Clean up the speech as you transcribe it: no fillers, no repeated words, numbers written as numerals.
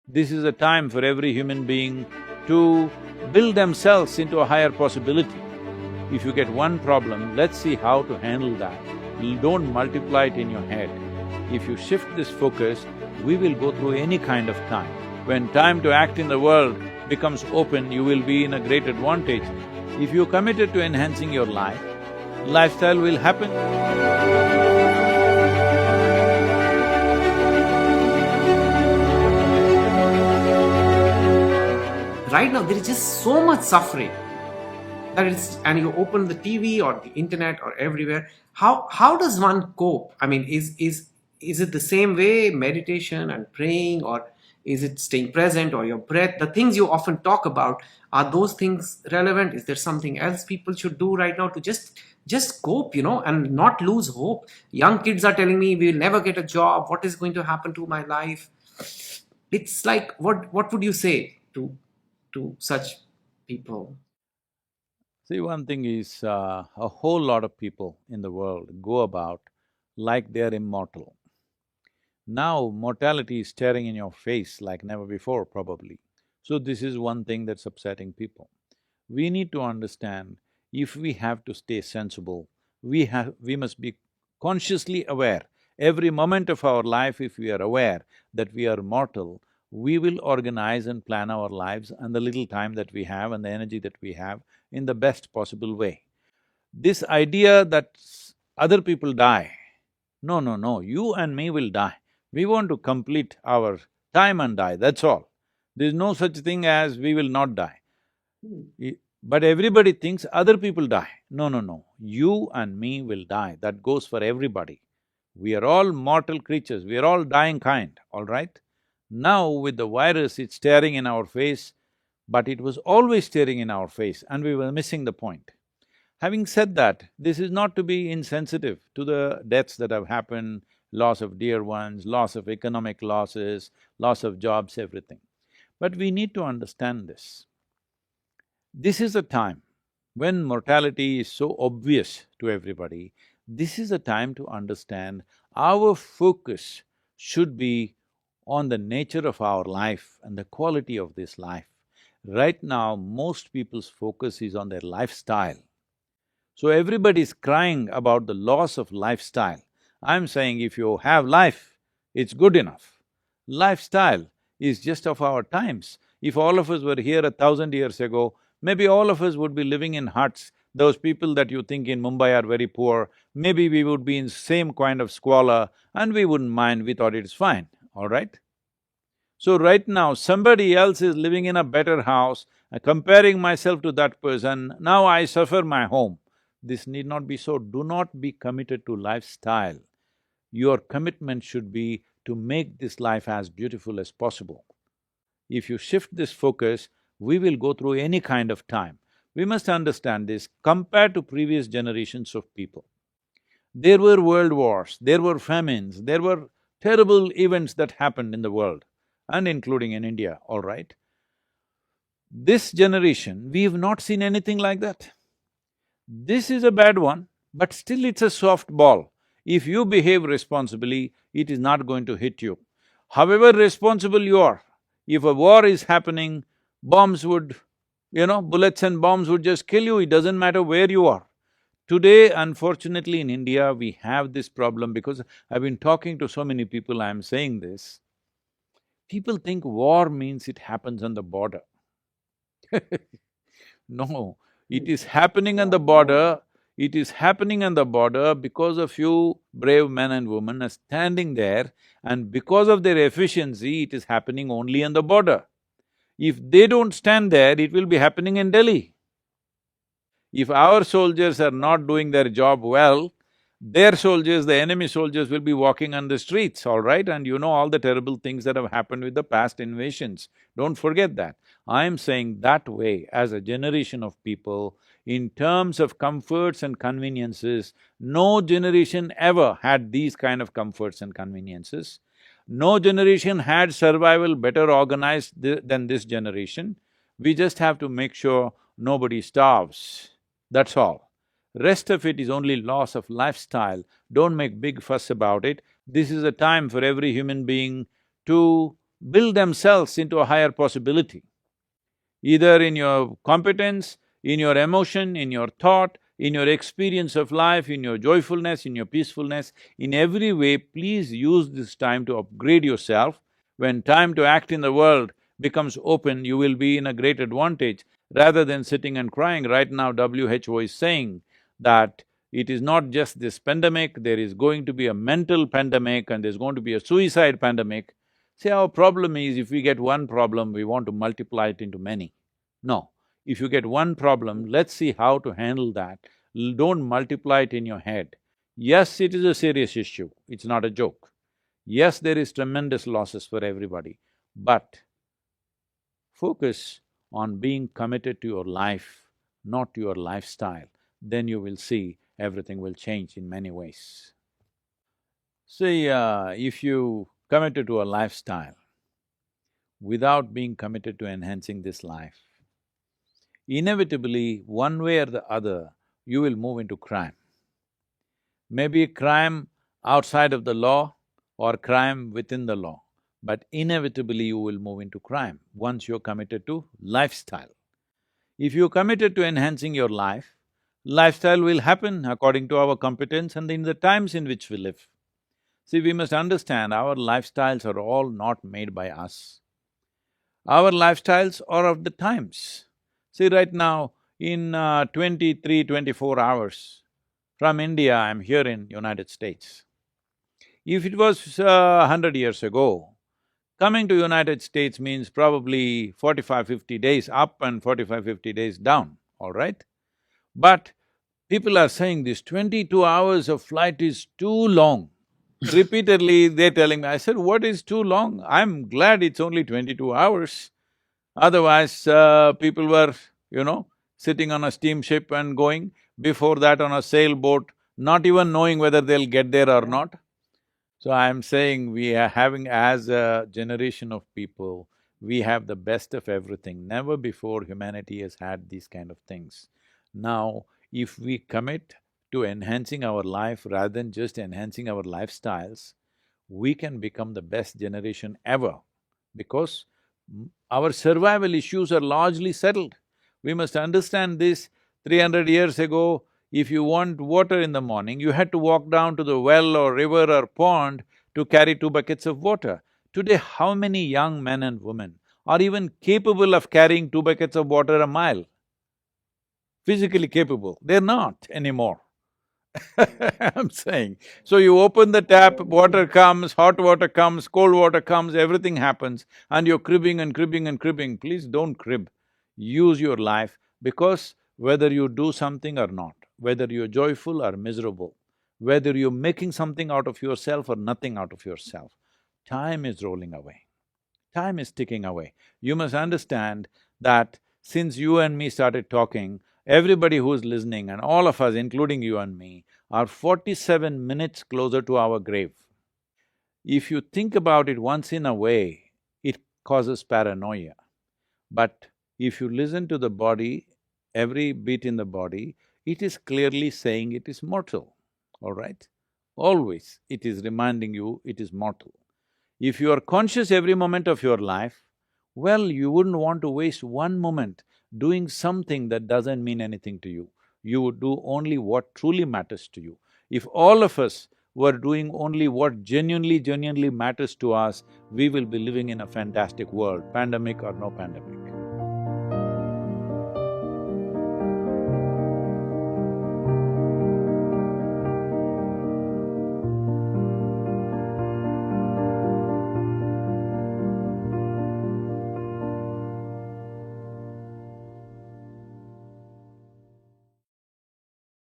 This is a time for every human being to build themselves into a higher possibility. If you get one problem, let's see how to handle that. Don't multiply it in your head. If you shift this focus, we will go through any kind of time. When time to act in the world becomes open, you will be in a great advantage. If you're committed to enhancing your life, lifestyle will happen. Right now, there is just so much suffering that and you open the TV or the internet or everywhere. How does one cope? I mean, is it the same way, meditation and praying, or is it staying present, or your breath? The things you often talk about, are those things relevant? Is there something else people should do right now to just cope, and not lose hope? Young kids are telling me we'll never get a job. What is going to happen to my life? It's like, what would you say to such people? See, one thing is, a whole lot of people in the world go about like they're immortal. Now, mortality is staring in your face like never before, probably. So this is one thing that's upsetting people. We need to understand, if we have to stay sensible, we must be consciously aware. Every moment of our life, if we are aware that we are mortal, we will organize and plan our lives and the little time that we have and the energy that we have in the best possible way. This idea that other people die, no, no, no, you and me will die. We want to complete our time and die, that's all. There's no such thing as we will not die. But everybody thinks other people die. No, no, no, you and me will die, that goes for everybody. We are all mortal creatures, we are all dying kind, all right? Now with the virus, it's staring in our face, but it was always staring in our face and we were missing the point. Having said that, this is not to be insensitive to the deaths that have happened, loss of dear ones, loss of economic losses, loss of jobs, everything. But we need to understand this. This is a time when mortality is so obvious to everybody. This is a time to understand our focus should be on the nature of our life and the quality of this life. Right now, most people's focus is on their lifestyle. So everybody is crying about the loss of lifestyle. I'm saying if you have life, it's good enough. Lifestyle is just of our times. If all of us were here 1,000 years ago, maybe all of us would be living in huts. Those people that you think in Mumbai are very poor, maybe we would be in same kind of squalor and we wouldn't mind, we thought it's fine, all right? So right now, somebody else is living in a better house, comparing myself to that person, now I suffer my home. This need not be so. Do not be committed to lifestyle. Your commitment should be to make this life as beautiful as possible. If you shift this focus, we will go through any kind of time. We must understand this compared to previous generations of people. There were world wars, there were famines, there were terrible events that happened in the world, and including in India, all right? This generation, we have not seen anything like that. This is a bad one, but still it's a soft ball. If you behave responsibly, it is not going to hit you. However responsible you are, if a war is happening, bombs would, bullets and bombs would just kill you, it doesn't matter where you are. Today, unfortunately in India, we have this problem because I've been talking to so many people, I'm saying this. People think war means it happens on the border. No, it is happening on the border, it is happening on the border because a few brave men and women are standing there, and because of their efficiency, it is happening only on the border. If they don't stand there, it will be happening in Delhi. If our soldiers are not doing their job well, their soldiers, the enemy soldiers will be walking on the streets, all right? And you know all the terrible things that have happened with the past invasions. Don't forget that. I'm saying that way, as a generation of people, in terms of comforts and conveniences, no generation ever had these kind of comforts and conveniences. No generation had survival better organized than this generation. We just have to make sure nobody starves, that's all. Rest of it is only loss of lifestyle. Don't make big fuss about it. This is a time for every human being to build themselves into a higher possibility, either in your competence, in your emotion, in your thought, in your experience of life, in your joyfulness, in your peacefulness. In every way, please use this time to upgrade yourself. When time to act in the world becomes open, you will be in a great advantage rather than sitting and crying. Right now, WHO is saying that it is not just this pandemic, there is going to be a mental pandemic and there's going to be a suicide pandemic. See, our problem is if we get one problem, we want to multiply it into many. No, if you get one problem, let's see how to handle that. Don't multiply it in your head. Yes, it is a serious issue, it's not a joke. Yes, there is tremendous losses for everybody, but focus on being committed to your life, not to your lifestyle. Then you will see everything will change in many ways. See, if you committed to a lifestyle without being committed to enhancing this life, inevitably, one way or the other, you will move into crime. Maybe crime outside of the law or crime within the law, but inevitably you will move into crime once you're committed to lifestyle. If you're committed to enhancing your life, lifestyle will happen according to our competence and in the times in which we live. See, we must understand our lifestyles are all not made by us. Our lifestyles are of the times. See, right now, in 23, 24 hours, from India, I'm here in United States. If it was 100 years ago, coming to United States means probably 45, 50 days up and 45, 50 days down, all right? But people are saying this 22 hours of flight is too long. Repeatedly, they're telling me, I said, what is too long? I'm glad it's only 22 hours. Otherwise, people were, sitting on a steamship and going, before that on a sailboat, not even knowing whether they'll get there or not. So I'm saying we are having, as a generation of people, we have the best of everything. Never before humanity has had these kind of things. Now, if we commit to enhancing our life rather than just enhancing our lifestyles, we can become the best generation ever because our survival issues are largely settled. We must understand this. 300 years ago, if you want water in the morning, you had to walk down to the well or river or pond to carry 2 buckets of water. Today, how many young men and women are even capable of carrying 2 buckets of water a mile? Physically capable, they're not anymore. I'm saying. So you open the tap, water comes, hot water comes, cold water comes, everything happens, and you're cribbing and cribbing and cribbing. Please don't crib. Use your life because whether you do something or not, whether you're joyful or miserable, whether you're making something out of yourself or nothing out of yourself, time is rolling away. Time is ticking away. You must understand that since you and me started talking, everybody who's listening and all of us, including you and me, are 47 minutes closer to our grave. If you think about it once in a way, it causes paranoia. But if you listen to the body, every beat in the body, it is clearly saying it is mortal, all right? Always it is reminding you it is mortal. If you are conscious every moment of your life, well, you wouldn't want to waste one moment doing something that doesn't mean anything to you. You would do only what truly matters to you. If all of us were doing only what genuinely matters to us, we will be living in a fantastic world, pandemic or no pandemic.